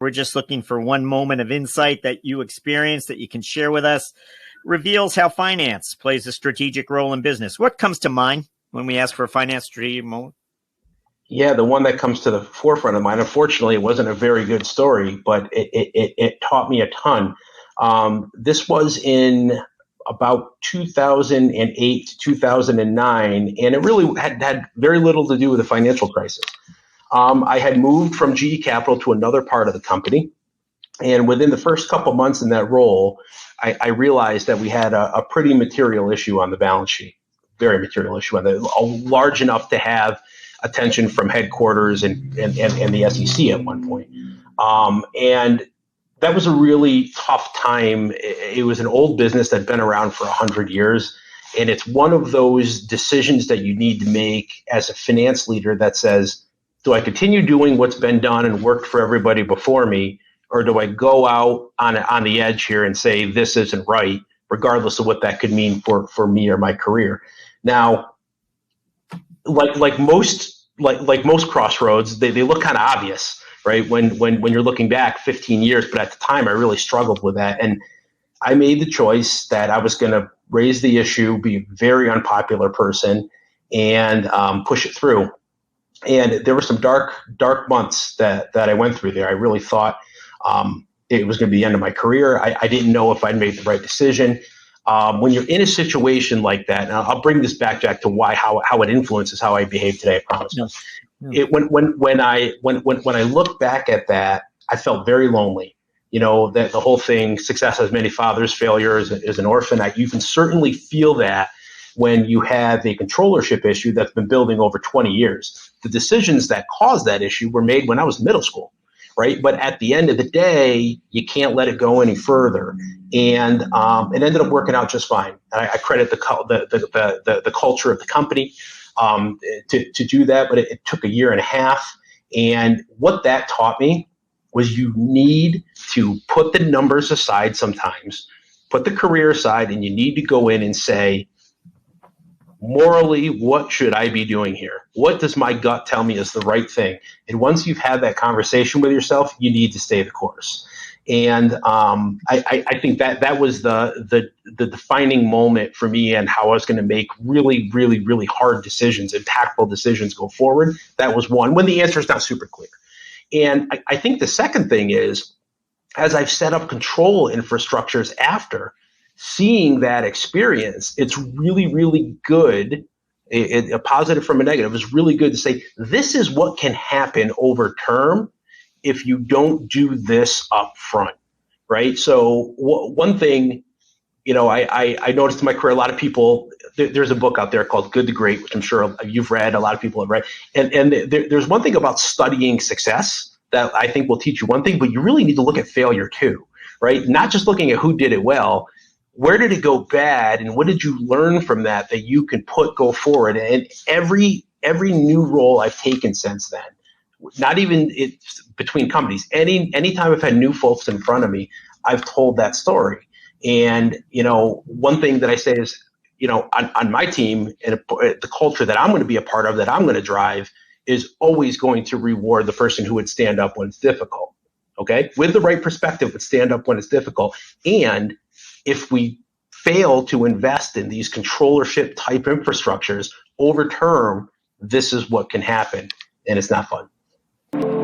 We're just looking for one moment of insight that you experienced that you can share with us. Reveals how finance plays a strategic role in business. What comes to mind when we ask for a finance strategic moment? Yeah, the one that comes to the forefront of mind, unfortunately, it wasn't a very good story, but it taught me a ton. This was in about 2008 to 2009, and it really had very little to do with the financial crisis. I had moved from GE Capital to another part of the company. And within the first couple months in that role, I realized that we had a pretty material issue on the balance sheet, very material issue, large enough to have attention from headquarters and the SEC at one point. And that was a really tough time. It was an old business that had been around for 100 years. And it's one of those decisions that you need to make as a finance leader that says, do I continue doing what's been done and worked for everybody before me? Or do I go out on the edge here and say this isn't right, regardless of what that could mean for me or my career? Now, like most crossroads, they look kind of obvious, right? When you're looking back 15 years, but at the time I really struggled with that, and I made the choice that I was going to raise the issue, be a very unpopular person, and push it through. And there were some dark months that I went through there. I really thought it was going to be the end of my career. I didn't know if I'd made the right decision. When you're in a situation like that, and I'll bring this back, Jack, to how it influences how I behave today, I promise. Yeah. When I look back at that, I felt very lonely. That the whole thing, success has many fathers, failure is an orphan. You can certainly feel that when you have a controllership issue that's been building over 20 years. The decisions that caused that issue were made when I was in middle school, right? But at the end of the day, you can't let it go any further. And it ended up working out just fine. I credit the culture of the company to do that, but it took a year and a half. And what that taught me was you need to put the numbers aside sometimes, put the career aside, and you need to go in and say, morally, what should I be doing here? What does my gut tell me is the right thing? And once you've had that conversation with yourself, you need to stay the course. And I think that was the defining moment for me and how I was going to make really, really, really hard decisions, impactful decisions go forward. That was one, when the answer is not super clear. And I think the second thing is, as I've set up control infrastructures after, seeing that experience, it's really, really good. A positive from a negative is really good to say, this is what can happen over term if you don't do this up front, right? So one thing, I noticed in my career, a lot of people, there's a book out there called Good to Great, which I'm sure you've read, a lot of people have read. And there's one thing about studying success that I think will teach you one thing, but you really need to look at failure too, right? Not just looking at who did it well. Where did it go bad, and what did you learn from that you can go forward? And every new role I've taken since then, not even between companies, anytime I've had new folks in front of me, I've told that story. And one thing that I say is, on my team and the culture that I'm going to be a part of, that I'm going to drive, is always going to reward the person who would stand up when it's difficult. Okay, with the right perspective, would stand up when it's difficult. And if we fail to invest in these controllership type infrastructures over term, this is what can happen, and it's not fun.